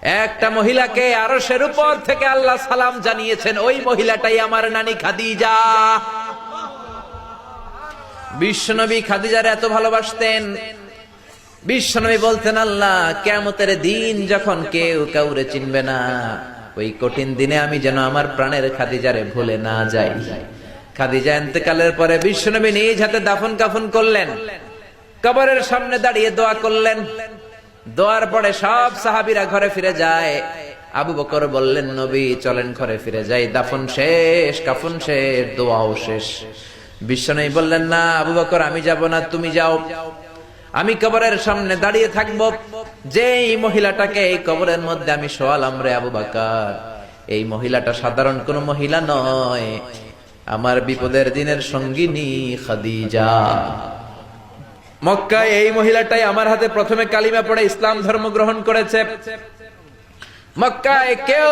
একটা মহিলাকে আরশের উপর থেকে আল্লাহ সালাম জানিয়েছেন, ওই মহিলাটাই আমার নানি খাদিজা। বিশ্বনবী খাদিজার এত ভালোবাসতেন, বিশ্বনবী বলতেন, আল্লাহ কিয়ামতের দিন যখন কেউ কাউরে চিনবে না, ওই কঠিন দিনে আমি যেন আমার প্রাণের খাদিজারে ভুলে না যাই। খাদিজা ইন্তেকালের পরে বিশ্বনবী নিজ হাতে দাফন কাফন করলেন, কবরের সামনে দাঁড়িয়ে দোয়া করলেন। দোয়ার পরে সব সাহাবীরা ঘরে ফিরে যায়। আবু বকর বললেন, নবী চলেন ঘরে ফিরে যাই, দাফন শেষ, কাফন শেষ, দোয়াও শেষ। বিশ্বনবী বললেন, না আবু বকর, আমি যাব না, তুমি যাও, আমি কবরের সামনে দাঁড়িয়ে থাকব। যেই মহিলাটাকে এই কবরের মধ্যে আমি শোয়ালাম রে আবু বকর, এই মহিলাটা সাধারণ কোন মহিলা নয়, আমার বিপদের দিনের সঙ্গিনী খাদিজা। মক্কায় এই মহিলাটাই আমার হাতে প্রথমে কালিমা পড়ে ইসলাম ধর্ম গ্রহণ করেছে। মক্কায় কেউ